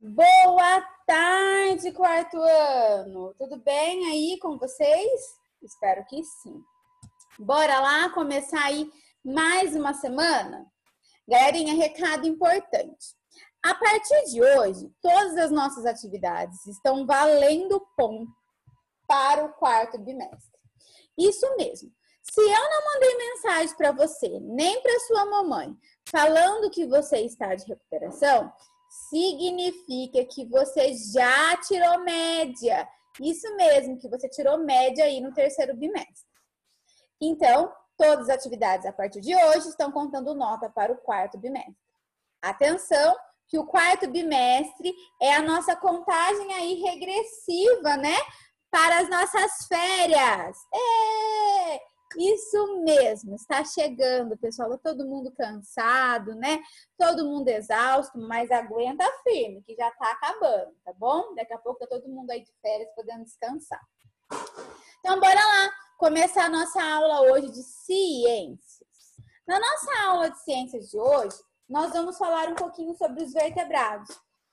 Boa tarde, quarto ano! Tudo bem aí com vocês? Espero que sim. Bora lá começar aí mais uma semana? Galerinha, recado importante. A partir de hoje, todas as nossas atividades estão valendo ponto para o quarto bimestre. Isso mesmo. Se eu não mandei mensagem para você, nem para sua mamãe, falando que você está de recuperação, significa que você já tirou média. Isso mesmo, que você tirou média aí no terceiro bimestre. Então, todas as atividades a partir de hoje estão contando nota para o quarto bimestre. Atenção, que o quarto bimestre é a nossa contagem aí regressiva, né? Para as nossas férias. Isso mesmo, está chegando, pessoal. Todo mundo cansado, né? Todo mundo exausto, mas aguenta firme, que já está acabando, tá bom? Daqui a pouco tá todo mundo aí de férias podendo descansar. Então, bora lá começar a nossa aula hoje de ciências. Na nossa aula de ciências de hoje, nós vamos falar um pouquinho sobre os vertebrados.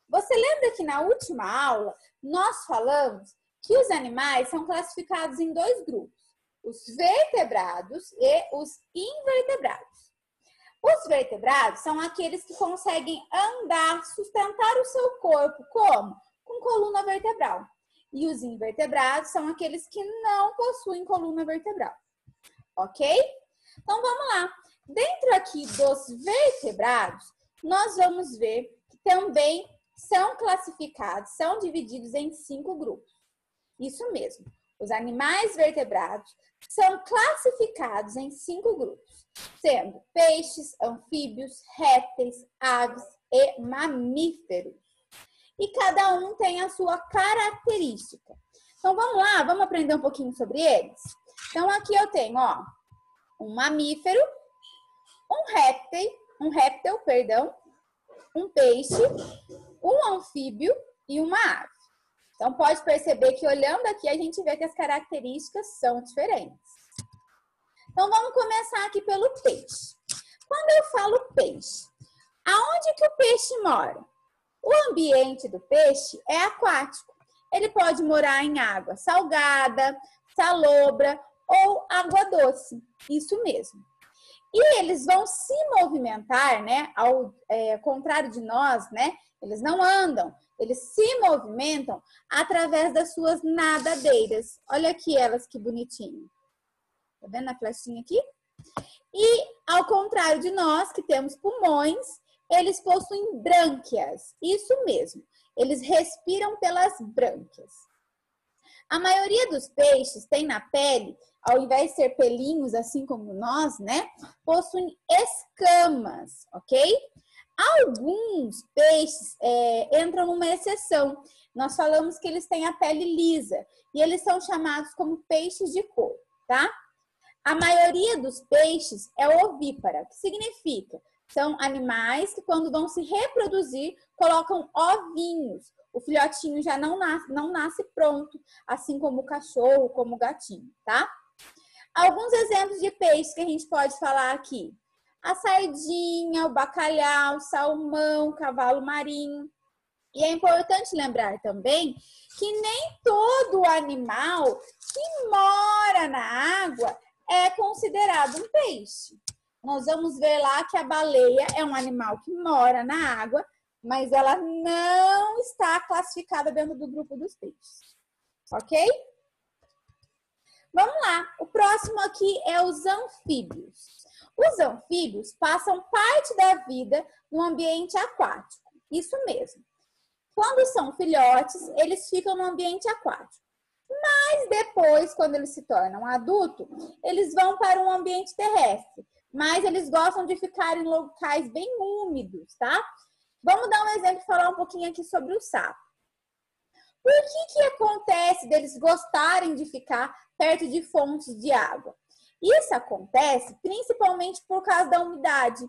Você lembra que na última aula nós falamos que os animais são classificados em dois grupos, os vertebrados e os invertebrados. Os vertebrados são aqueles que conseguem andar, sustentar o seu corpo, como? Com coluna vertebral. E os invertebrados são aqueles que não possuem coluna vertebral. Ok? Então, vamos lá. Dentro aqui dos vertebrados, nós vamos ver que também são classificados, são divididos em 5 grupos. Isso mesmo. Os animais vertebrados são classificados em 5 grupos, sendo peixes, anfíbios, répteis, aves e mamíferos. E cada um tem a sua característica. Então, vamos lá, vamos aprender um pouquinho sobre eles? Então, aqui eu tenho, ó, um mamífero, um réptil, um peixe, um anfíbio e uma ave. Então, pode perceber que olhando aqui, a gente vê que as características são diferentes. Então, vamos começar aqui pelo peixe. Quando eu falo peixe, aonde que o peixe mora? O ambiente do peixe é aquático. Ele pode morar em água salgada, salobra ou água doce. Isso mesmo. E eles vão se movimentar, né? Ao contrário de nós, né? Eles não andam, eles se movimentam através das suas nadadeiras. Olha aqui elas, que bonitinho. Tá vendo a flechinha aqui? E ao contrário de nós, que temos pulmões, eles possuem brânquias. Isso mesmo, eles respiram pelas brânquias. A maioria dos peixes tem na pele, ao invés de ser pelinhos, assim como nós, né? Possuem escamas, ok? Alguns peixes entram numa exceção. Nós falamos que eles têm a pele lisa e eles são chamados como peixes de cor, tá? A maioria dos peixes é ovípara, que significa? São animais que quando vão se reproduzir, colocam ovinhos. O filhotinho já não nasce pronto, assim como o cachorro, como o gatinho, tá? Alguns exemplos de peixes que a gente pode falar aqui. A sardinha, o bacalhau, o salmão, o cavalo marinho. E é importante lembrar também que nem todo animal que mora na água é considerado um peixe. Nós vamos ver lá que a baleia é um animal que mora na água, mas ela não está classificada dentro do grupo dos peixes. Ok? Vamos lá. O próximo aqui é os anfíbios. Os anfíbios passam parte da vida no ambiente aquático. Isso mesmo. Quando são filhotes, eles ficam no ambiente aquático. Mas depois, quando eles se tornam adultos, eles vão para um ambiente terrestre. Mas eles gostam de ficar em locais bem úmidos, tá? Vamos dar um exemplo e falar um pouquinho aqui sobre o sapo. Por que acontece deles gostarem de ficar perto de fontes de água? Isso acontece principalmente por causa da umidade.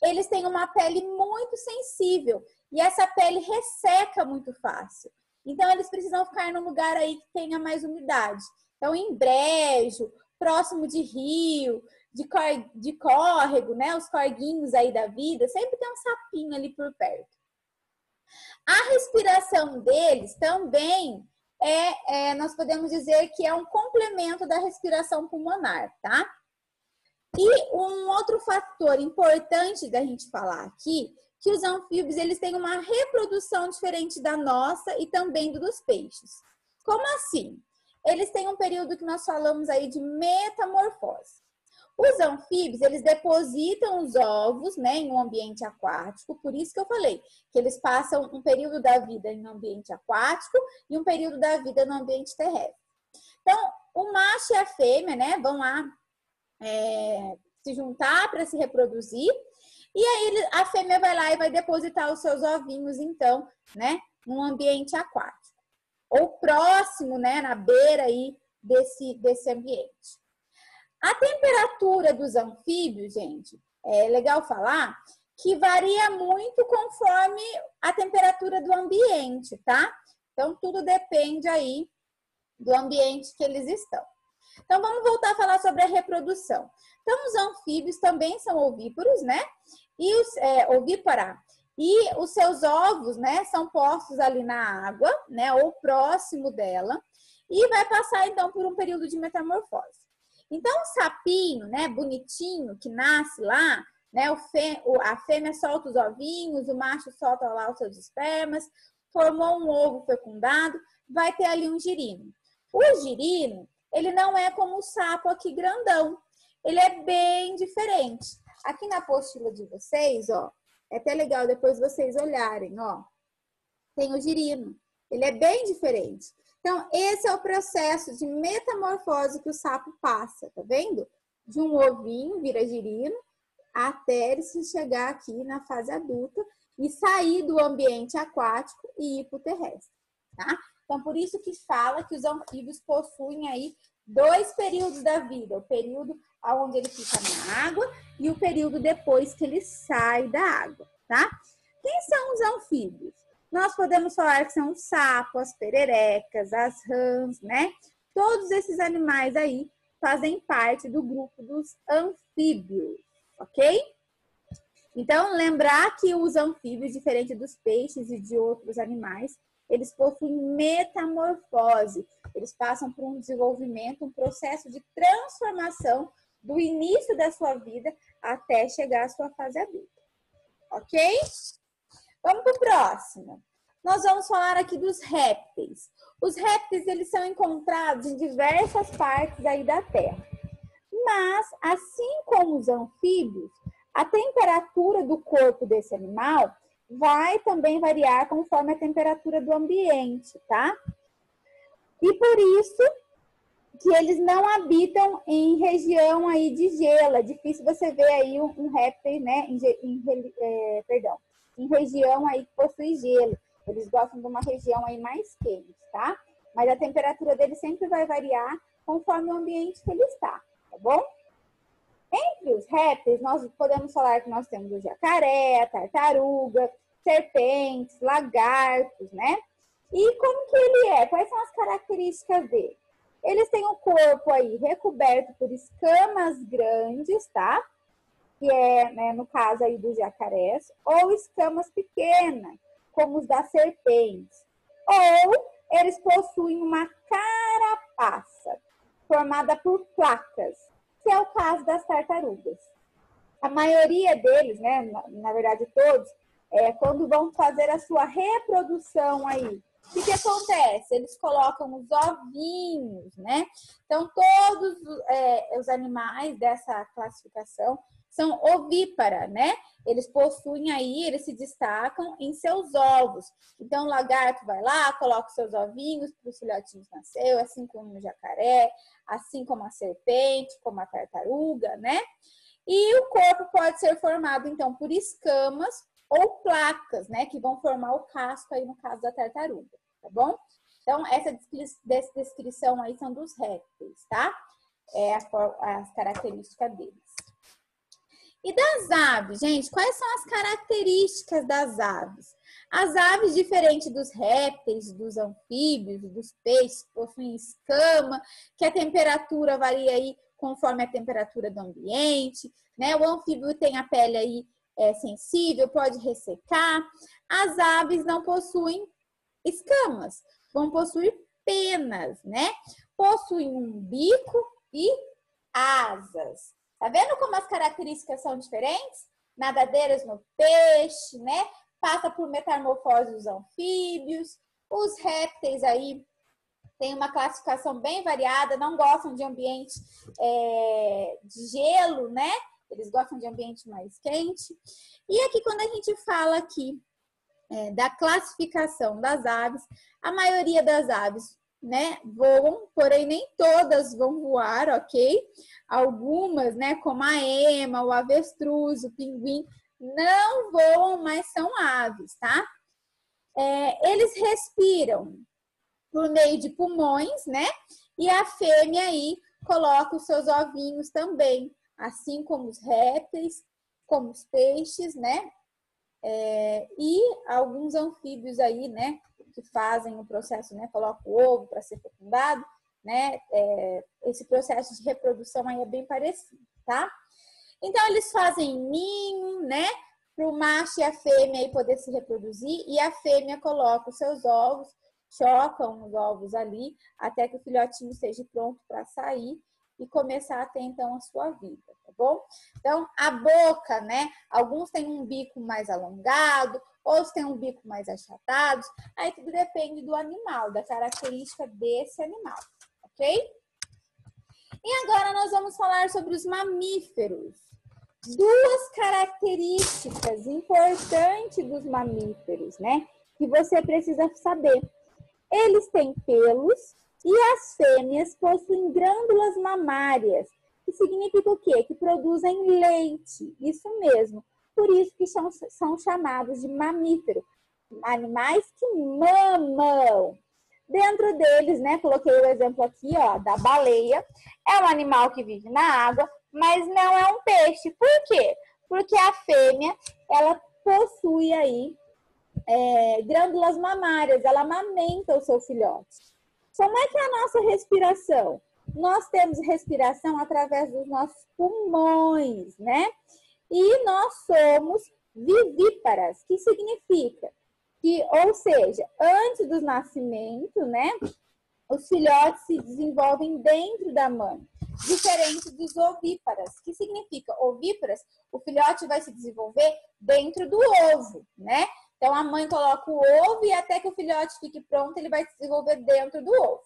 Eles têm uma pele muito sensível e essa pele resseca muito fácil. Então, eles precisam ficar num lugar aí que tenha mais umidade. Então, em brejo, próximo de rio, de córrego, né? Os corguinhos aí da vida, sempre tem um sapinho ali por perto. A respiração deles também nós podemos dizer que é um complemento da respiração pulmonar, tá? E um outro fator importante da gente falar aqui, que os anfíbios, eles têm uma reprodução diferente da nossa e também dos peixes. Como assim? Eles têm um período que nós falamos aí de metamorfose. Os anfíbios, eles depositam os ovos, né, em um ambiente aquático, por isso que eu falei que eles passam um período da vida em um ambiente aquático e um período da vida no ambiente terrestre. Então, o macho e a fêmea, né, vão lá se juntar para se reproduzir, e aí a fêmea vai lá e vai depositar os seus ovinhos, então, né, num ambiente aquático, ou próximo, né, na beira aí desse ambiente. A temperatura dos anfíbios, gente, é legal falar que varia muito conforme a temperatura do ambiente, tá? Então, tudo depende aí do ambiente que eles estão. Então, vamos voltar a falar sobre a reprodução. Então, os anfíbios também são ovíparos, né? E ovípara. E os seus ovos, né, são postos ali na água, né, ou próximo dela, e vai passar, então, por um período de metamorfose. Então, o sapinho, né, bonitinho, que nasce lá, né, a fêmea solta os ovinhos, o macho solta lá os seus espermas, formou um ovo fecundado, vai ter ali um girino. O girino, ele não é como o sapo aqui grandão, ele é bem diferente. Aqui na apostila de vocês, ó, é até legal depois vocês olharem, ó, tem o girino, ele é bem diferente. Então, esse é o processo de metamorfose que o sapo passa, tá vendo? De um ovinho, vira girino, até ele se chegar aqui na fase adulta e sair do ambiente aquático e ir para o terrestre, tá? Então, por isso que fala que os anfíbios possuem aí 2 períodos da vida, o período onde ele fica na água e o período depois que ele sai da água, tá? Quem são os anfíbios? Nós podemos falar que são os sapos, as pererecas, as rãs, né? Todos esses animais aí fazem parte do grupo dos anfíbios, ok? Então, lembrar que os anfíbios, diferente dos peixes e de outros animais, eles possuem metamorfose. Eles passam por um desenvolvimento, um processo de transformação do início da sua vida até chegar à sua fase adulta, ok? Vamos para o próximo. Nós vamos falar aqui dos répteis. Os répteis, eles são encontrados em diversas partes aí da Terra. Mas, assim como os anfíbios, a temperatura do corpo desse animal vai também variar conforme a temperatura do ambiente, tá? E por isso que eles não habitam em região aí de gelo. É difícil você ver aí um réptil, né, em região aí que possui gelo. Eles gostam de uma região aí mais quente, tá? Mas a temperatura deles sempre vai variar conforme o ambiente que ele está, tá bom? Entre os répteis, nós podemos falar que nós temos o jacaré, a tartaruga, serpentes, lagartos, né? E como que ele é? Quais são as características dele? Eles têm o corpo aí recoberto por escamas grandes, tá? Que é, né, no caso aí dos jacarés, ou escamas pequenas, como os das serpentes. Ou eles possuem uma carapaça formada por placas, que é o caso das tartarugas. A maioria deles, né, na verdade todos, quando vão fazer a sua reprodução aí, o que acontece? Eles colocam os ovinhos, né? Então, todos os animais dessa classificação são ovípara, né? Eles possuem aí, eles se destacam em seus ovos. Então, o lagarto vai lá, coloca os seus ovinhos para os filhotinhos nascer, assim como o jacaré, assim como a serpente, como a tartaruga, né? E o corpo pode ser formado, então, por escamas ou placas, né? Que vão formar o casco aí no caso da tartaruga, tá bom? Então, essa descrição aí são dos répteis, tá? As características deles. E das aves, gente, quais são as características das aves? As aves, diferente dos répteis, dos anfíbios, dos peixes, possuem escama, que a temperatura varia aí conforme a temperatura do ambiente, né? O anfíbio tem a pele aí sensível, pode ressecar. As aves não possuem escamas, vão possuir penas, né? Possuem um bico e asas. Tá vendo como as características são diferentes? Nadadeiras no peixe, né? Passa por metamorfose dos anfíbios. Os répteis aí tem uma classificação bem variada, não gostam de ambiente de gelo, né? Eles gostam de ambiente mais quente. E aqui, quando a gente fala aqui da classificação das aves, a maioria das aves, né, voam, porém nem todas vão voar, ok? Algumas, né, como a ema, o avestruz, o pinguim, não voam, mas são aves, tá? Eles respiram por meio de pulmões, né? E a fêmea aí coloca os seus ovinhos também, assim como os répteis, como os peixes, né? E alguns anfíbios aí, né? Que fazem o processo, né? Coloca o ovo para ser fecundado, né? Esse processo de reprodução aí é bem parecido, tá? Então, eles fazem ninho, né? Para o macho e a fêmea aí poder se reproduzir, e a fêmea coloca os seus ovos, chocam os ovos ali, até que o filhotinho esteja pronto para sair e começar a ter, então, a sua vida, tá bom? Então, a boca, né? Alguns têm um bico mais alongado, outros têm um bico mais achatado. Aí tudo depende do animal, da característica desse animal, ok? E agora nós vamos falar sobre os mamíferos. Duas características importantes dos mamíferos, né? Que você precisa saber. Eles têm pelos e as fêmeas possuem glândulas mamárias, que significa o quê? Que produzem leite, isso mesmo. Por isso que são chamados de mamíferos, animais que mamam. Dentro deles, né, coloquei o exemplo aqui, ó, da baleia. É um animal que vive na água, mas não é um peixe. Por quê? Porque a fêmea, ela possui aí glândulas mamárias, ela amamenta o seu filhote. Como é que é a nossa respiração? Nós temos respiração através dos nossos pulmões, né? E nós somos vivíparas, que significa que, ou seja, antes do nascimento, né? Os filhotes se desenvolvem dentro da mãe, diferente dos ovíparas, que significa ovíparas, o filhote vai se desenvolver dentro do ovo, né? Então, a mãe coloca o ovo e até que o filhote fique pronto, ele vai se desenvolver dentro do ovo.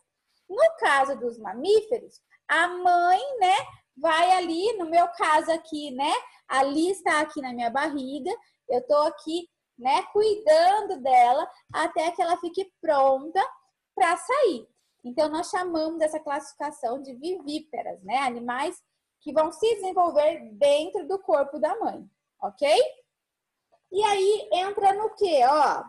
No caso dos mamíferos, a mãe, né, vai ali, no meu caso aqui, né, ali está aqui na minha barriga, eu tô aqui, né, cuidando dela até que ela fique pronta para sair. Então, nós chamamos essa classificação de vivíparas, né, animais que vão se desenvolver dentro do corpo da mãe, ok? E aí entra no quê? Ó,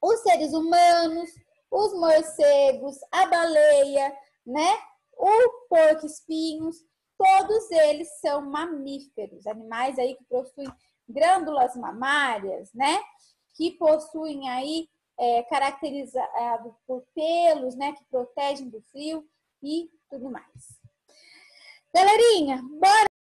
os seres humanos, os morcegos, a baleia, né? O porco-espinhos, todos eles são mamíferos, animais aí que possuem glândulas mamárias, né? Que possuem aí caracterizado por pelos, né? Que protegem do frio e tudo mais. Galerinha, bora!